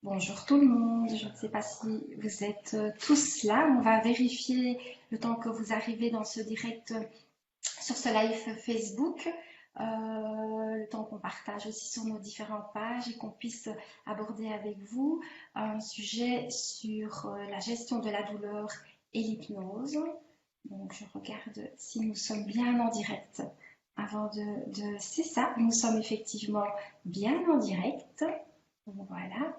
Bonjour tout le monde, je ne sais pas si vous êtes tous là. On va vérifier le temps que vous arrivez dans ce direct sur ce live Facebook, le temps qu'on partage aussi sur nos différentes pages et qu'on puisse aborder avec vous un sujet sur la gestion de la douleur et l'hypnose. Donc je regarde si nous sommes bien en direct avant C'est ça, nous sommes effectivement bien en direct. Voilà.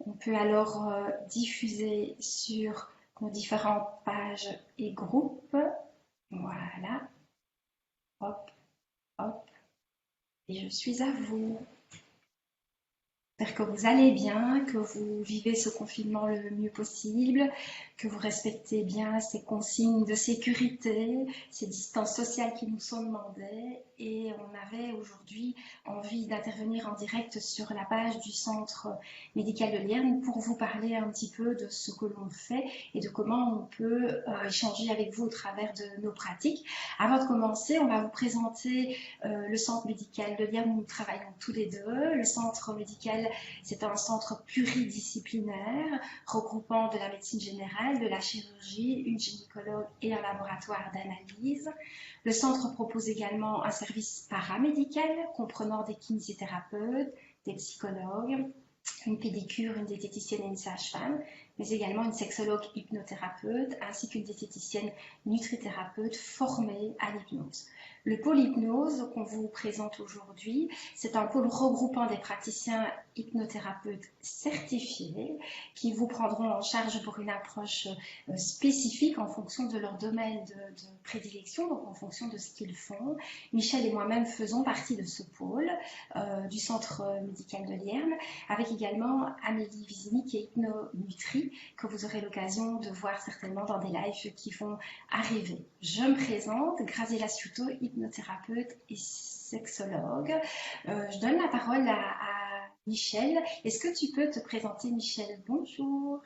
On peut alors diffuser sur nos différentes pages et groupes. Voilà, hop, hop, et je suis à vous. J'espère que vous allez bien, que vous vivez ce confinement le mieux possible, que vous respectez bien ces consignes de sécurité, ces distances sociales qui nous sont demandées. Et on avait aujourd'hui envie d'intervenir en direct sur la page du Centre médical de Lierne pour vous parler un petit peu de ce que l'on fait et de comment on peut échanger avec vous au travers de nos pratiques. Avant de commencer, on va vous présenter le Centre médical de Lierne où nous travaillons tous les deux. Le Centre médical, c'est un centre pluridisciplinaire regroupant de la médecine générale, de la chirurgie, une gynécologue et un laboratoire d'analyse. Le centre propose également un service paramédical comprenant des kinésithérapeutes, des psychologues, une pédicure, une diététicienne et une sage-femme, mais également une sexologue hypnothérapeute ainsi qu'une diététicienne nutrithérapeute formée à l'hypnose. Le pôle hypnose qu'on vous présente aujourd'hui, c'est un pôle regroupant des praticiens hypnothérapeutes certifiés qui vous prendront en charge pour une approche spécifique en fonction de leur domaine de prédilection, donc en fonction de ce qu'ils font. Michel et moi-même faisons partie de ce pôle du centre médical de Lierne, avec également Amélie Vizini qui est hypnonutrie, que vous aurez l'occasion de voir certainement dans des lives qui vont arriver. Je me présente, Graziella Ciuto, hypnothérapeute et sexologue. Je donne la parole à Michel. Est-ce que tu peux te présenter, Michel? Bonjour.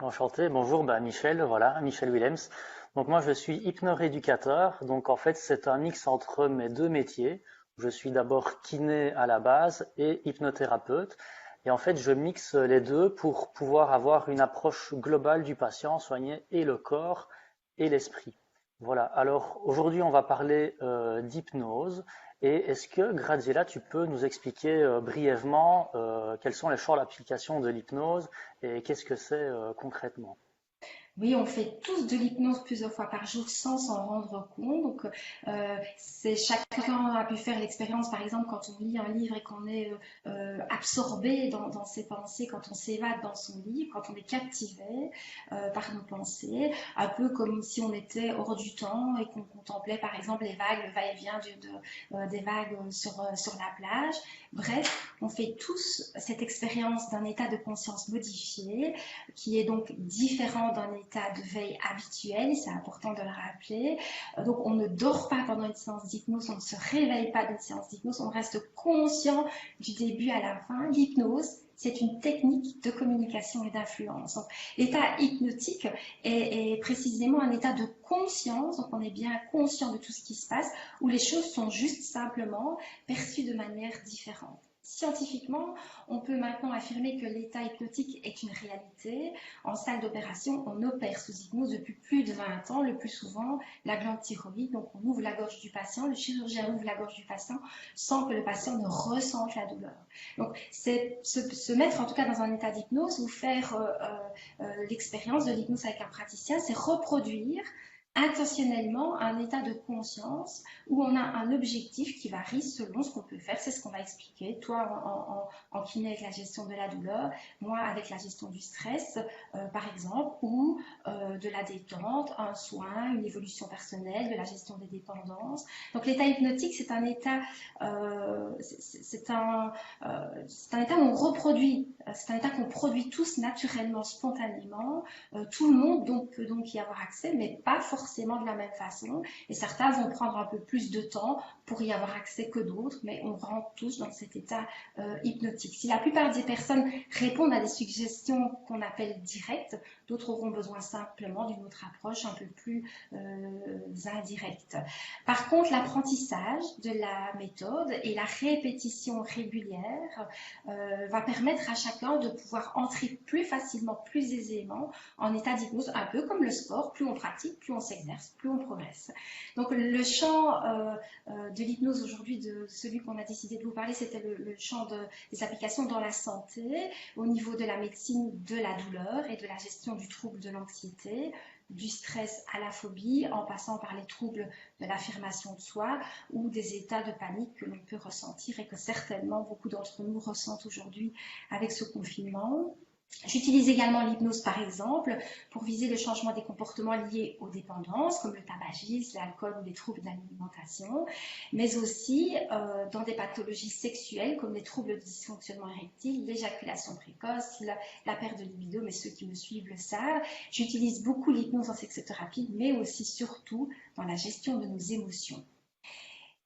Enchanté, bonjour, Michel, voilà, Michel Willems. Donc moi je suis hypnorééducateur, donc en fait c'est un mix entre mes deux métiers. Je suis d'abord kiné à la base et hypnothérapeute. Et en fait je mixe les deux pour pouvoir avoir une approche globale du patient, soigner et le corps et l'esprit. Voilà, alors aujourd'hui on va parler d'hypnose. Et est-ce que, Graziella, tu peux nous expliquer brièvement quels sont les champs d'application de l'hypnose et qu'est-ce que c'est concrètement? Oui, on fait tous de l'hypnose plusieurs fois par jour sans s'en rendre compte. Donc, c'est chacun a pu faire l'expérience, par exemple, quand on lit un livre et qu'on est absorbé dans ses pensées, quand on s'évade dans son livre, quand on est captivé par nos pensées, un peu comme si on était hors du temps et qu'on contemplait, par exemple, les vagues, le va-et-vient des vagues sur la plage. Bref, on fait tous cette expérience d'un état de conscience modifié qui est donc différent d'un état de veille habituel, c'est important de le rappeler. Donc on ne dort pas pendant une séance d'hypnose, on ne se réveille pas d'une séance d'hypnose, on reste conscient du début à la fin. L'hypnose, c'est une technique de communication et d'influence. L'état hypnotique est précisément un état de conscience, donc on est bien conscient de tout ce qui se passe, où les choses sont juste simplement perçues de manière différente. Scientifiquement, on peut maintenant affirmer que l'état hypnotique est une réalité. En salle d'opération, on opère sous hypnose depuis plus de 20 ans, le plus souvent la glande thyroïde. Donc on ouvre la gorge du patient, le chirurgien ouvre la gorge du patient sans que le patient ne ressente la douleur. Donc c'est se mettre en tout cas dans un état d'hypnose ou faire l'expérience de l'hypnose avec un praticien, c'est reproduire intentionnellement un état de conscience où on a un objectif qui varie selon ce qu'on peut faire. C'est ce qu'on va expliquer. Toi en kiné avec la gestion de la douleur, moi avec la gestion du stress, par exemple, ou de la détente, un soin, une évolution personnelle, de la gestion des dépendances. Donc l'état hypnotique, c'est un état, c'est un état où on reproduit, c'est un état qu'on produit tous naturellement, spontanément. Tout le monde peut donc y avoir accès, mais pas forcément de la même façon. Et certains vont prendre un peu plus de temps pour y avoir accès que d'autres, mais on rentre tous dans cet état hypnotique. Si la plupart des personnes répondent à des suggestions qu'on appelle directes, d'autres auront besoin simplement d'une autre approche un peu plus indirecte. Par contre, l'apprentissage de la méthode et la répétitions régulières va permettre à chacun de pouvoir entrer plus facilement, plus aisément en état d'hypnose, un peu comme le sport. Plus on pratique, plus on s'exerce, plus on progresse. Donc le champ de l'hypnose aujourd'hui, de celui qu'on a décidé de vous parler, c'était le champ des applications dans la santé, au niveau de la médecine de la douleur et de la gestion du trouble de l'anxiété, du stress à la phobie, en passant par les troubles de l'affirmation de soi ou des états de panique que l'on peut ressentir et que certainement beaucoup d'entre nous ressentent aujourd'hui avec ce confinement. J'utilise également l'hypnose, par exemple, pour viser le changement des comportements liés aux dépendances, comme le tabagisme, l'alcool ou les troubles d'alimentation, mais aussi dans des pathologies sexuelles, comme les troubles de dysfonctionnement érectile, l'éjaculation précoce, la perte de libido, mais ceux qui me suivent le savent. J'utilise beaucoup l'hypnose en sexothérapie, mais aussi surtout dans la gestion de nos émotions.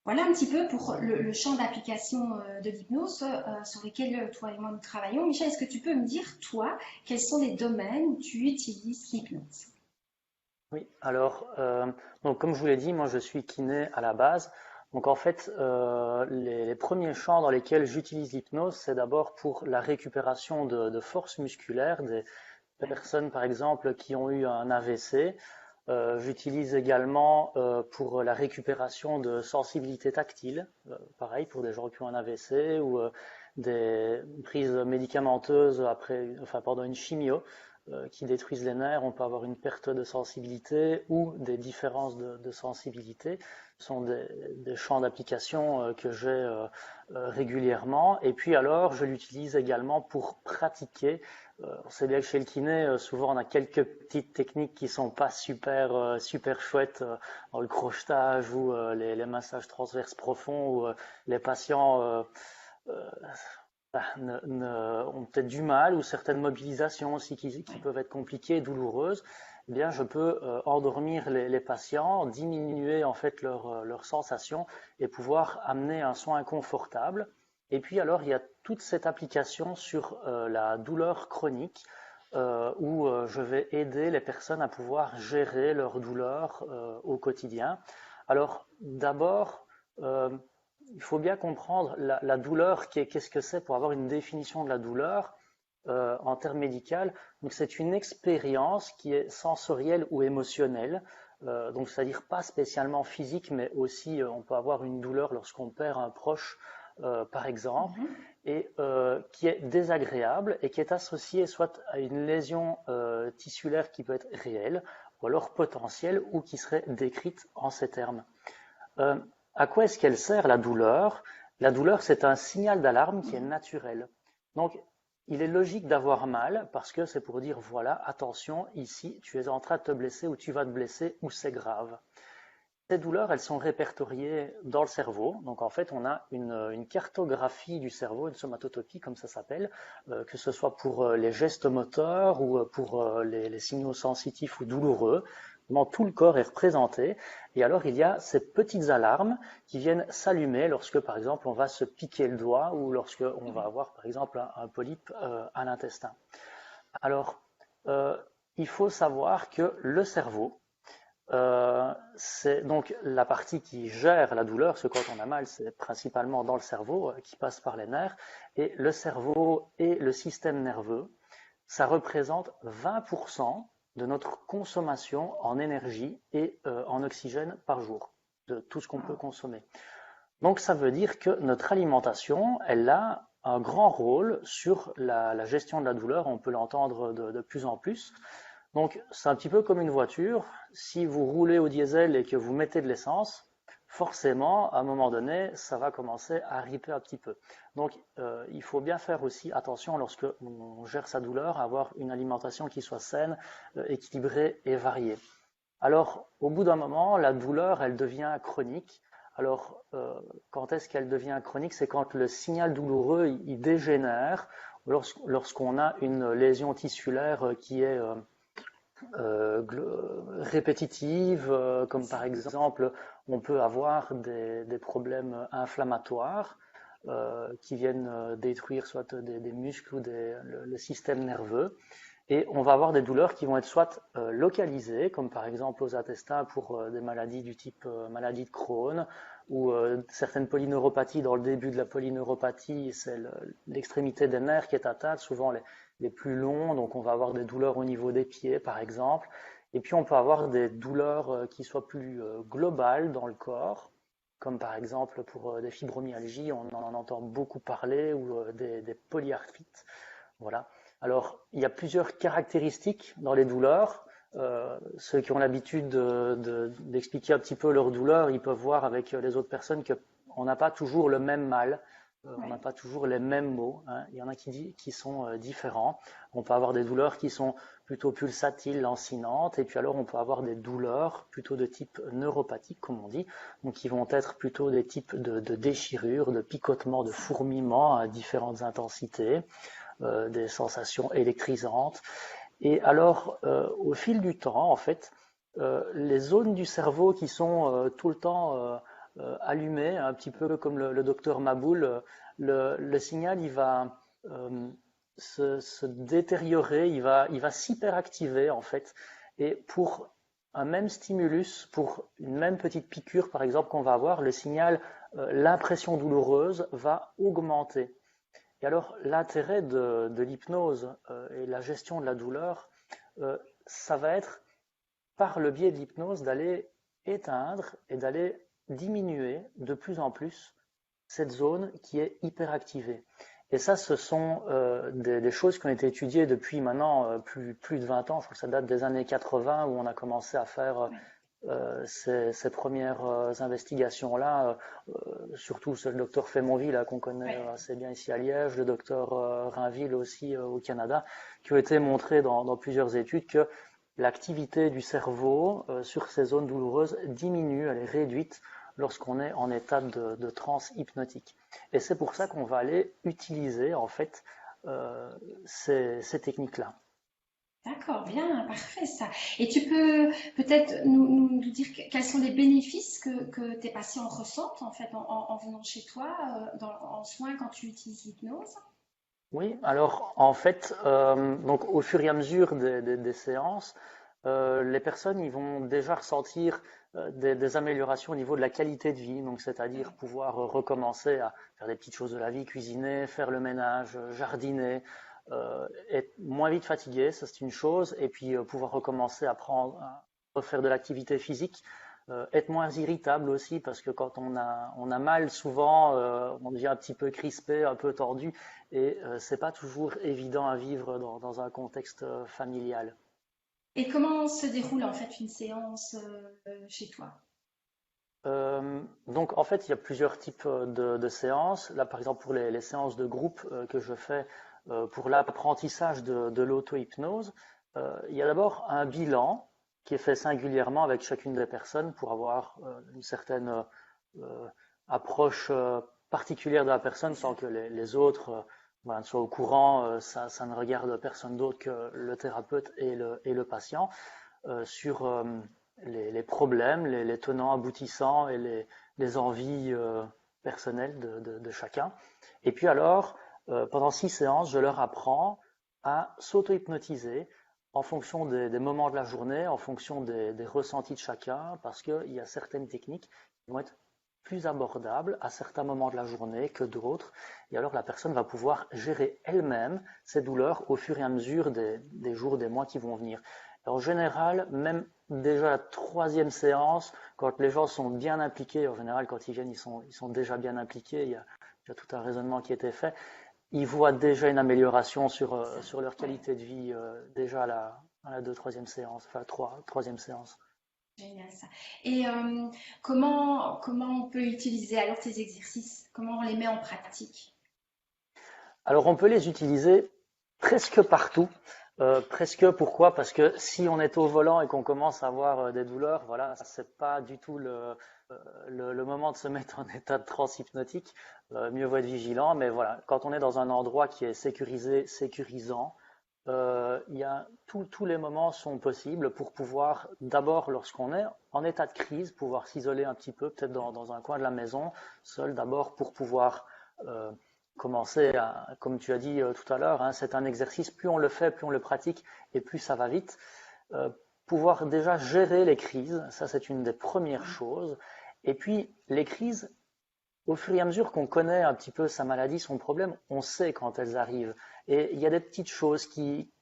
Voilà un petit peu pour le champ d'application de l'hypnose sur lesquels toi et moi nous travaillons. Michel, est-ce que tu peux me dire, toi, quels sont les domaines où tu utilises l'hypnose? Oui, alors, donc comme je vous l'ai dit, moi je suis kiné à la base. Donc en fait, les premiers champs dans lesquels j'utilise l'hypnose, c'est d'abord pour la récupération de force musculaire des personnes, par exemple, qui ont eu un AVC. J'utilise également pour la récupération de sensibilité tactile, pareil pour des gens qui ont un AVC ou des prises médicamenteuses pendant une chimio qui détruisent les nerfs. On peut avoir une perte de sensibilité ou des différences de sensibilité. Ce sont des champs d'application que j'ai régulièrement. Et puis alors, je l'utilise également pour pratiquer. On sait bien que chez le kiné, souvent on a quelques petites techniques qui sont pas super chouettes dans le crochetage ou les massages transverses profonds où les patients euh, ont peut-être du mal ou certaines mobilisations aussi qui peuvent être compliquées et douloureuses. Eh bien, je peux endormir les patients, diminuer en fait leurs sensations et pouvoir amener un soin confortable. Et puis alors, il y a toute cette application sur la douleur chronique où je vais aider les personnes à pouvoir gérer leur douleur au quotidien. Alors, d'abord, il faut bien comprendre la douleur, qu'est-ce que c'est pour avoir une définition de la douleur en termes médicaux. Donc, c'est une expérience qui est sensorielle ou émotionnelle. Donc, c'est-à-dire pas spécialement physique, mais aussi on peut avoir une douleur lorsqu'on perd un proche par exemple, et qui est désagréable et qui est associée soit à une lésion tissulaire qui peut être réelle, ou alors potentielle, ou qui serait décrite en ces termes. Euh, à quoi est-ce qu'elle sert la douleur? La douleur, c'est un signal d'alarme qui est naturel. Donc, il est logique d'avoir mal parce que c'est pour dire, voilà, attention, ici, tu es en train de te blesser ou tu vas te blesser ou c'est grave. Ces douleurs, elles sont répertoriées dans le cerveau. Donc en fait, on a une cartographie du cerveau, une somatotopie comme ça s'appelle, que ce soit pour les gestes moteurs ou pour les signaux sensitifs ou douloureux. Vraiment, tout le corps est représenté. Et alors, il y a ces petites alarmes qui viennent s'allumer lorsque, par exemple, on va se piquer le doigt ou lorsque on va avoir, par exemple, un polype à l'intestin. Alors, il faut savoir que le cerveau, c'est donc la partie qui gère la douleur, parce que quand on a mal, c'est principalement dans le cerveau qui passe par les nerfs, et le cerveau et le système nerveux, ça représente 20% de notre consommation en énergie et en oxygène par jour, de tout ce qu'on peut consommer. Donc ça veut dire que notre alimentation, elle a un grand rôle sur la gestion de la douleur, on peut l'entendre de plus en plus. Donc, c'est un petit peu comme une voiture. Si vous roulez au diesel et que vous mettez de l'essence, forcément, à un moment donné, ça va commencer à riper un petit peu. Donc, il faut bien faire aussi attention lorsque on gère sa douleur, à avoir une alimentation qui soit saine, équilibrée et variée. Alors, au bout d'un moment, la douleur, elle devient chronique. Alors, quand est-ce qu'elle devient chronique? C'est quand le signal douloureux, il dégénère, lorsqu'on a une lésion tissulaire qui est répétitives, comme par exemple, on peut avoir des problèmes inflammatoires qui viennent détruire soit des muscles ou le système nerveux. Et on va avoir des douleurs qui vont être soit localisées, comme par exemple aux intestins pour des maladies du type maladie de Crohn, ou certaines polyneuropathies. Dans le début de la polyneuropathie, c'est l'extrémité des nerfs qui est atteinte, souvent les plus longs, donc on va avoir des douleurs au niveau des pieds par exemple. Et puis on peut avoir des douleurs qui soient plus globales dans le corps, comme par exemple pour des fibromyalgies, on en entend beaucoup parler, ou des polyarthrites. Voilà. Alors, il y a plusieurs caractéristiques dans les douleurs. Ceux qui ont l'habitude d'expliquer un petit peu leurs douleurs, ils peuvent voir avec les autres personnes qu'on n'a pas toujours le même mal, on n'a pas toujours les mêmes mots, hein. Il y en a qui sont différents. On peut avoir des douleurs qui sont plutôt pulsatiles, lancinantes, et puis alors on peut avoir des douleurs plutôt de type neuropathique, comme on dit, donc qui vont être plutôt des types de déchirures, de picotements, de fourmillements à différentes intensités. Des sensations électrisantes. Et alors, au fil du temps, en fait, les zones du cerveau qui sont tout le temps allumées, un petit peu comme le docteur Maboul, le signal, il va se détériorer, il va s'hyperactiver, en fait. Et pour un même stimulus, pour une même petite piqûre, par exemple, qu'on va avoir, le signal, l'impression douloureuse va augmenter. Et alors, l'intérêt de l'hypnose et la gestion de la douleur, ça va être, par le biais de l'hypnose, d'aller éteindre et d'aller diminuer de plus en plus cette zone qui est hyperactivée. Et ça, ce sont des choses qui ont été étudiées depuis maintenant plus de 20 ans. Je crois que ça date des années 80 où on a commencé à faire ces premières investigations-là, surtout le docteur Fémonville qu'on connaît assez bien ici à Liège, le docteur Rainville aussi au Canada, qui ont été montrés dans plusieurs études que l'activité du cerveau sur ces zones douloureuses diminue, elle est réduite lorsqu'on est en état de transe hypnotique. Et c'est pour ça qu'on va aller utiliser en fait ces techniques-là. D'accord, bien, parfait ça. Et tu peux peut-être nous dire quels sont les bénéfices que tes patients ressentent en fait en venant chez toi en soins quand tu utilises l'hypnose? Oui, alors en fait, donc au fur et à mesure des séances, les personnes ils vont déjà ressentir des améliorations au niveau de la qualité de vie, donc c'est-à-dire pouvoir recommencer à faire des petites choses de la vie, cuisiner, faire le ménage, jardiner, être moins vite fatigué, ça c'est une chose, et puis pouvoir recommencer à refaire de l'activité physique. Être moins irritable aussi parce que quand on a mal souvent on devient un petit peu crispé, un peu tordu et c'est pas toujours évident à vivre dans un contexte familial. Et comment se déroule en fait une séance chez toi? Donc en fait il y a plusieurs types de séances. Là par exemple pour les séances de groupe que je fais pour l'apprentissage de l'auto-hypnose, il y a d'abord un bilan qui est fait singulièrement avec chacune des personnes pour avoir une certaine euh, approche particulière de la personne sans que les autres voilà, soient au courant. Ça ne regarde personne d'autre que le thérapeute et le patient sur les problèmes, les tenants aboutissants et les envies personnelles de chacun. Et puis alors, pendant 6 séances, je leur apprends à s'auto-hypnotiser en fonction des moments de la journée, en fonction des ressentis de chacun, parce qu'il y a certaines techniques qui vont être plus abordables à certains moments de la journée que d'autres. Et alors la personne va pouvoir gérer elle-même ses douleurs au fur et à mesure des jours, des mois qui vont venir. En général, même déjà la troisième séance, quand les gens sont bien impliqués, en général quand ils viennent, ils sont déjà bien impliqués, il y a tout un raisonnement qui a été fait, ils voient déjà une amélioration sur leur qualité de vie déjà à la deux, troisième séance, enfin troisième séance. Génial ça. Et comment on peut utiliser alors ces exercices? Comment on les met en pratique? Alors on peut les utiliser presque partout. Presque pourquoi? Parce que si on est au volant et qu'on commence à avoir des douleurs, voilà, c'est pas du tout le moment de se mettre en état de transe hypnotique. Mieux vaut être vigilant, mais voilà, quand on est dans un endroit qui est sécurisé, sécurisant, il y a tous les moments sont possibles pour pouvoir d'abord, lorsqu'on est en état de crise, pouvoir s'isoler un petit peu, peut-être dans un coin de la maison, seul d'abord pour pouvoir euh, commencer à, comme tu as dit tout à l'heure, hein, c'est un exercice, plus on le fait, plus on le pratique et plus ça va vite. Euh, Pouvoir déjà gérer les crises, ça c'est une des premières choses. Et puis les crises, au fur et à mesure qu'on connaît un petit peu sa maladie, son problème, on sait quand elles arrivent. Et il y a des petites choses qui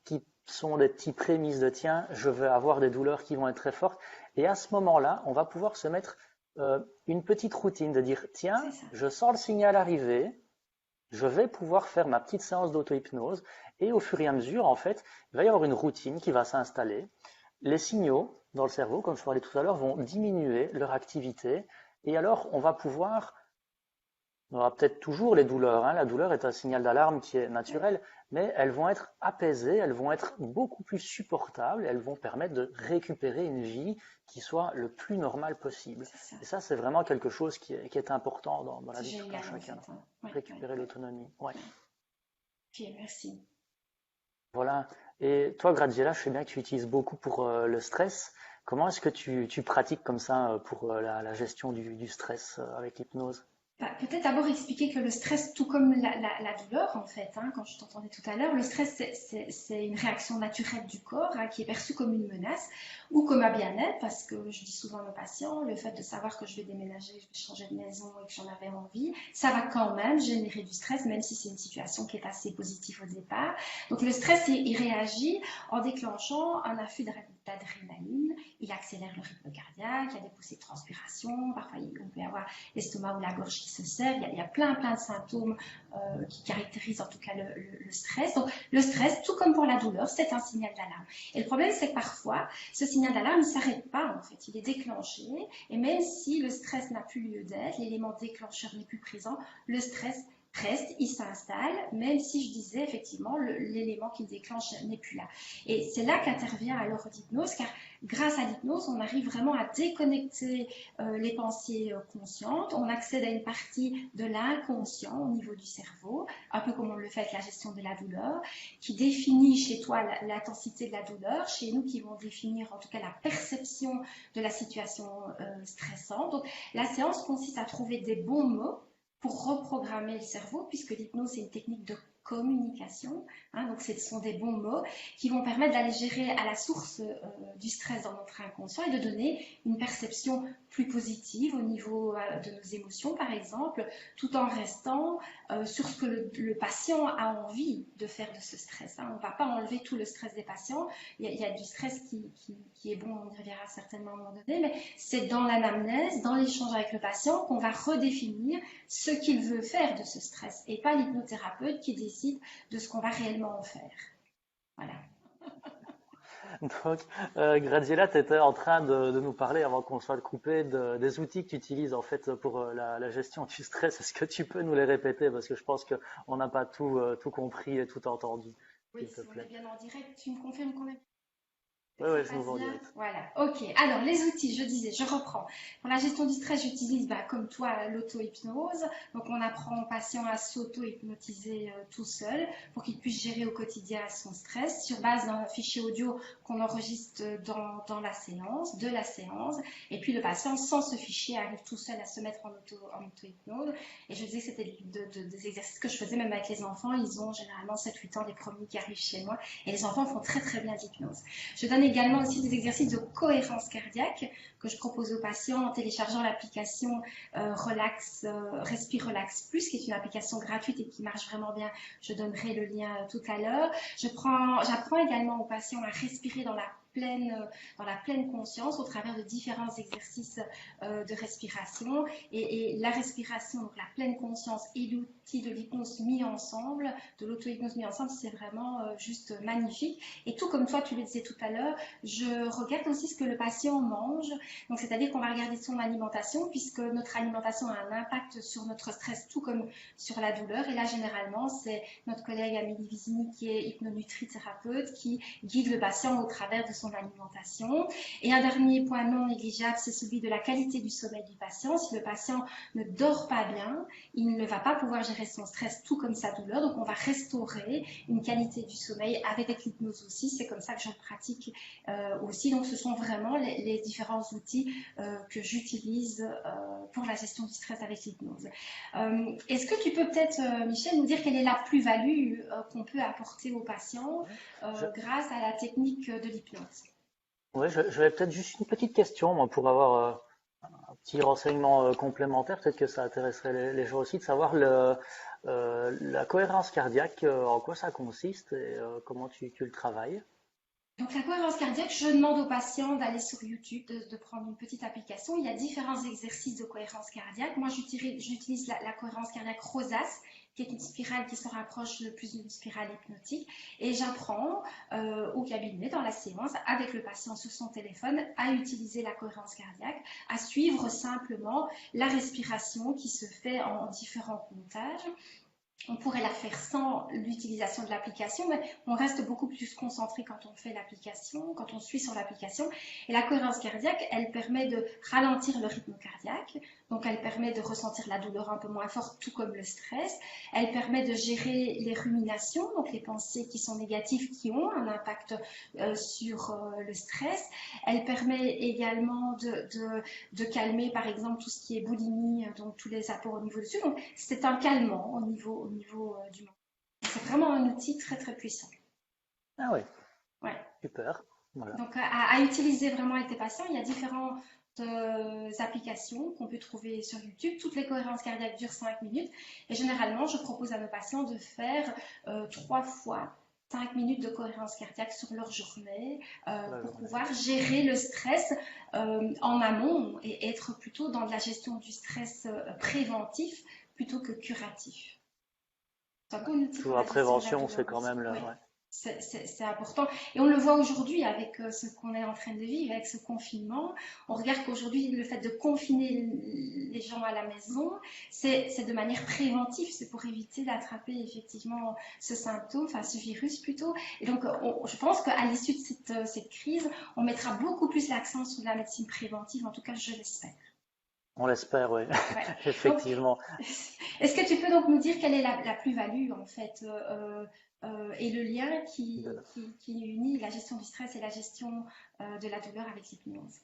sont des petits prémices de tiens, je vais avoir des douleurs qui vont être très fortes. Et à ce moment-là, on va pouvoir se mettre une petite routine de dire tiens, je sens le signal arriver, je vais pouvoir faire ma petite séance d'auto-hypnose. Et au fur et à mesure, en fait, il va y avoir une routine qui va s'installer. Les signaux dans le cerveau, comme je parlais tout à l'heure, vont diminuer leur activité. Et alors, on aura peut-être toujours les douleurs, hein. La douleur est un signal d'alarme qui est naturel, mais elles vont être apaisées, elles vont être beaucoup plus supportables, elles vont permettre de récupérer une vie qui soit le plus normale possible. Et ça, c'est vraiment quelque chose qui est important dans la vie de tout un chacun. En fait, hein. Récupérer l'autonomie. Ouais. Ok, merci. Voilà. Et toi, Graziella, je sais bien que tu utilises beaucoup pour le stress. Comment est-ce que tu pratiques comme ça pour la gestion du stress avec l'hypnose? Peut-être d'abord expliquer que le stress, tout comme la douleur, en fait, hein, quand je t'entendais tout à l'heure, le stress, c'est une réaction naturelle du corps, hein, qui est perçue comme une menace ou comme un bien-être, parce que je dis souvent à nos patients, le fait de savoir que je vais déménager, je vais changer de maison et que j'en avais envie, ça va quand même générer du stress, même si c'est une situation qui est assez positive au départ. Donc le stress, il réagit en déclenchant un afflux d'adrénaline, il accélère le rythme cardiaque, il y a des poussées de transpiration, parfois on peut avoir l'estomac ou la gorge qui se serre, il y a plein de symptômes qui caractérisent en tout cas le stress. Donc le stress, tout comme pour la douleur, c'est un signal d'alarme. Et le problème, c'est que parfois, ce signal d'alarme ne s'arrête pas en fait, il est déclenché, et même si le stress n'a plus lieu d'être, l'élément déclencheur n'est plus présent, le stress reste, il s'installe, même si je disais effectivement l'élément qui le déclenche n'est plus là. Et c'est là qu'intervient alors l'hypnose, car grâce à l'hypnose, on arrive vraiment à déconnecter les pensées conscientes, on accède à une partie de l'inconscient au niveau du cerveau, un peu comme on le fait avec la gestion de la douleur, qui définit chez toi l'intensité de la douleur, chez nous qui vont définir en tout cas la perception de la situation stressante. Donc la séance consiste à trouver des bons mots pour reprogrammer le cerveau, puisque l'hypnose c'est une technique de communication, hein, donc ce sont des bons mots qui vont permettre d'aller gérer à la source du stress dans notre inconscient et de donner une perception plus positive au niveau de nos émotions par exemple, tout en restant sur ce que le patient a envie de faire de ce stress, hein. On ne va pas enlever tout le stress des patients, il y a du stress qui est bon, on y reviendra certainement à un moment donné, mais c'est dans l'anamnèse, dans l'échange avec le patient qu'on va redéfinir ce qu'il veut faire de ce stress et pas l'hypnothérapeute qui décide de ce qu'on va réellement en faire. Voilà. Donc, Graziella, tu étais en train de nous parler, avant qu'on soit coupé, des outils que tu utilises en fait pour la gestion du stress. Est-ce que tu peux nous les répéter? Parce que je pense qu'on n'a pas tout compris et tout entendu, oui, s'il te plaît. On est bien en direct, tu me confirmes qu'on est... Oui, je vous vois en direct. Voilà, ok. Alors, les outils, je disais, je reprends. Pour la gestion du stress, j'utilise, comme toi, l'auto-hypnose. Donc, on apprend au patient à s'auto-hypnotiser tout seul pour qu'il puisse gérer au quotidien son stress sur base d'un fichier audio qu'on enregistre dans la séance, de la séance. Et puis, le patient, sans ce fichier, arrive tout seul à se mettre en auto-hypnose. Et je disais que c'était des exercices que je faisais même avec les enfants. Ils ont généralement 7-8 ans, les premiers qui arrivent chez moi. Et les enfants font très, très bien l'hypnose. Je donne également aussi des exercices de cohérence cardiaque que je propose aux patients en téléchargeant l'application Respire Relax Plus, qui est une application gratuite et qui marche vraiment bien. Je donnerai le lien tout à l'heure. J'apprends également aux patients à respirer dans la pleine conscience au travers de différents exercices de respiration. Et la respiration, donc la pleine conscience et l'outil de l'hypnose mis ensemble, de l'auto-hypnose mis ensemble, c'est vraiment juste magnifique. Et tout comme toi, tu le disais tout à l'heure, je regarde aussi ce que le patient mange. Donc, c'est-à-dire qu'on va regarder son alimentation, puisque notre alimentation a un impact sur notre stress, tout comme sur la douleur. Et là, généralement, c'est notre collègue Amélie Vizini, qui est hypnonutrithérapeute, qui guide le patient au travers de son alimentation. Et un dernier point non négligeable, c'est celui de la qualité du sommeil du patient. Si le patient ne dort pas bien, il ne va pas pouvoir gérer son stress tout comme sa douleur. Donc on va restaurer une qualité du sommeil avec l'hypnose aussi. C'est comme ça que je le pratique aussi. Donc ce sont vraiment les différents outils que j'utilise pour la gestion du stress avec l'hypnose. Est-ce que tu peux peut-être, Michel, nous dire quelle est la plus-value qu'on peut apporter aux patients grâce à la technique de l'hypnose? Oui, j'avais peut-être juste une petite question, moi, pour avoir un petit renseignement complémentaire. Peut-être que ça intéresserait les gens aussi de savoir la cohérence cardiaque, en quoi ça consiste et comment tu le travailles. Donc la cohérence cardiaque, je demande aux patients d'aller sur YouTube, de prendre une petite application. Il y a différents exercices de cohérence cardiaque. Moi, j'utilise la cohérence cardiaque Rosas, qui est une spirale qui se rapproche le plus d'une spirale hypnotique. Et j'apprends au cabinet, dans la séance, avec le patient sur son téléphone, à utiliser la cohérence cardiaque, à suivre simplement la respiration qui se fait en différents comptages. On pourrait la faire sans l'utilisation de l'application, mais on reste beaucoup plus concentré quand on fait l'application, quand on suit sur l'application. Et la cohérence cardiaque, elle permet de ralentir le rythme cardiaque, donc elle permet de ressentir la douleur un peu moins forte, tout comme le stress. Elle permet de gérer les ruminations, donc les pensées qui sont négatives, qui ont un impact sur le stress. Elle permet également de calmer, par exemple, tout ce qui est boulimie, donc tous les apports au niveau du sucre. Donc c'est un calmant au niveau du mental. C'est vraiment un outil très très puissant. Ah oui, Ouais. super. Voilà. Donc à utiliser vraiment avec tes patients, il y a différentes applications qu'on peut trouver sur YouTube. Toutes les cohérences cardiaques durent 5 minutes et généralement je propose à nos patients de faire 3 fois 5 minutes de cohérence cardiaque sur leur journée pour pouvoir gérer le stress en amont et être plutôt dans de la gestion du stress préventif plutôt que curatif. C'est un peu un outil pour La la gestion de la prévention, c'est douleur quand aussi. même le. Oui, Ouais. c'est important. Et on le voit aujourd'hui avec ce qu'on est en train de vivre, avec ce confinement. On regarde qu'aujourd'hui, le fait de confiner les gens à la maison, c'est de manière préventive. C'est pour éviter d'attraper effectivement ce symptôme, enfin ce virus plutôt. Et donc, je pense qu'à l'issue de cette crise, on mettra beaucoup plus l'accent sur la médecine préventive. En tout cas, je l'espère. On l'espère, oui, Ouais. effectivement. Donc, est-ce que tu peux donc nous dire quelle est la plus-value en fait et le lien qui unit la gestion du stress et la gestion de la douleur avec l'hypnose?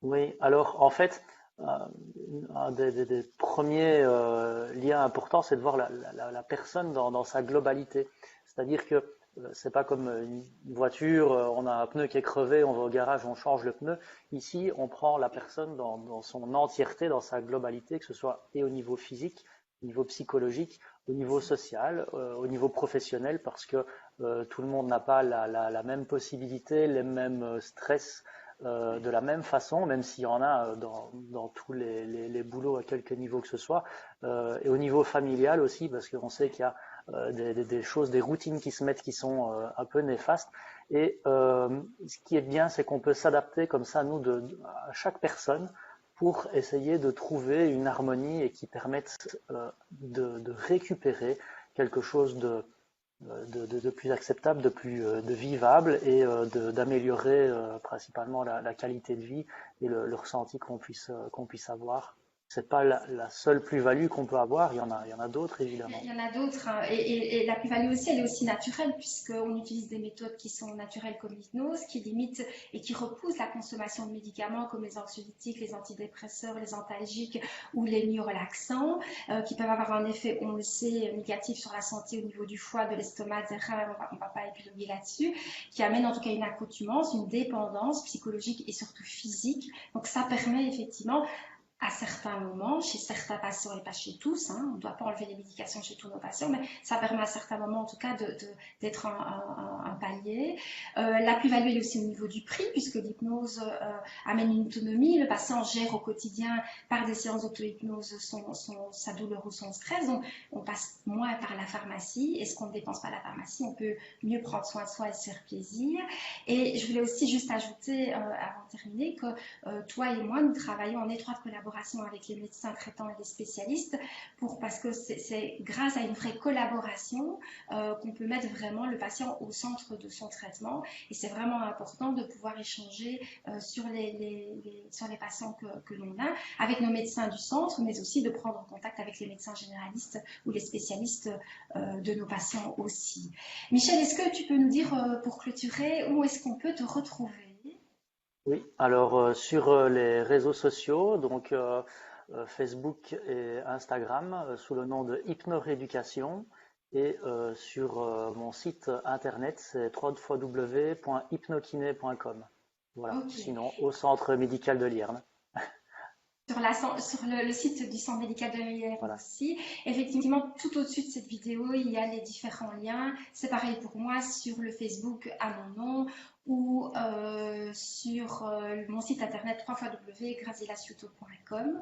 Oui, alors en fait, euh, un des premiers liens importants, c'est de voir la personne dans sa globalité. C'est-à-dire que c'est pas comme une voiture, on a un pneu qui est crevé, on va au garage, on change le pneu. Ici, on prend la personne dans son entièreté, dans sa globalité, que ce soit et au niveau physique, au niveau psychologique, au niveau social, au niveau professionnel, parce que tout le monde n'a pas la même possibilité, les mêmes stress de la même façon, même s'il y en a dans tous les boulots à quelque niveau que ce soit, et au niveau familial aussi, parce qu'on sait qu'il y a des choses, des routines qui se mettent qui sont un peu néfastes. Et ce qui est bien, c'est qu'on peut s'adapter comme ça, nous, à chaque personne, pour essayer de trouver une harmonie et qui permette de récupérer quelque chose de plus acceptable, de vivable et d'améliorer principalement la qualité de vie et le ressenti qu'on puisse avoir. C'est pas la seule plus-value qu'on peut avoir, il y en a d'autres évidemment. Il y en a d'autres, hein. Et la plus-value aussi, elle est aussi naturelle, puisqu'on utilise des méthodes qui sont naturelles comme l'hypnose, qui limitent et qui repoussent la consommation de médicaments comme les anxiolytiques, les antidépresseurs, les antalgiques ou les myorelaxants, qui peuvent avoir un effet, on le sait, négatif sur la santé au niveau du foie, de l'estomac, des reins, on va pas épiloguer là-dessus, qui amène en tout cas une accoutumance, une dépendance psychologique et surtout physique. Donc ça permet effectivement à certains moments, chez certains patients et pas chez tous, hein, on ne doit pas enlever les médications chez tous nos patients, mais ça permet à certains moments en tout cas d'être un palier. La plus-value est aussi au niveau du prix, puisque l'hypnose amène une autonomie, le patient gère au quotidien par des séances d'auto-hypnose sa douleur ou son stress, donc on passe moins par la pharmacie, et ce qu'on ne dépense pas à la pharmacie, on peut mieux prendre soin de soi et se faire plaisir. Et je voulais aussi juste ajouter, avant de terminer, que toi et moi, nous travaillons en étroite collaboration collaboration avec les médecins traitants et les spécialistes parce que c'est grâce à une vraie collaboration qu'on peut mettre vraiment le patient au centre de son traitement. Et c'est vraiment important de pouvoir échanger sur les patients que l'on a avec nos médecins du centre, mais aussi de prendre contact avec les médecins généralistes ou les spécialistes de nos patients aussi. Michel, est-ce que tu peux nous dire, pour clôturer, où est-ce qu'on peut te retrouver? Oui, alors sur les réseaux sociaux, donc Facebook et Instagram, sous le nom de Hypnorééducation, et sur mon site internet, c'est www.hypnokiné.com. Voilà, Ok. sinon au centre médical de Lierne. Sur le site du Centre médical de Rivière Voilà. aussi. Effectivement, tout au-dessus de cette vidéo, il y a les différents liens. C'est pareil pour moi sur le Facebook à mon nom ou sur mon site internet www.grazielasuto.com.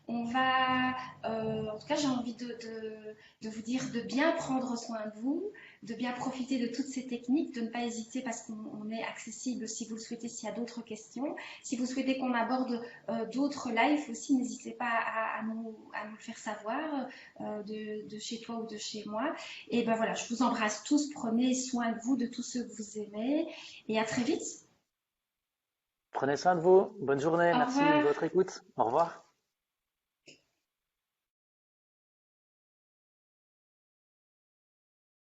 On va, en tout cas, j'ai envie de vous dire de bien prendre soin de vous, de bien profiter de toutes ces techniques, de ne pas hésiter parce qu'on est accessible si vous le souhaitez, s'il y a d'autres questions. Si vous souhaitez qu'on aborde d'autres lives aussi, n'hésitez pas à nous le faire savoir de chez toi ou de chez moi. Et ben voilà, je vous embrasse tous, prenez soin de vous, de tous ceux que vous aimez et à très vite. Prenez soin de vous. Bonne journée. Au Merci de revoir. votre écoute. Au revoir.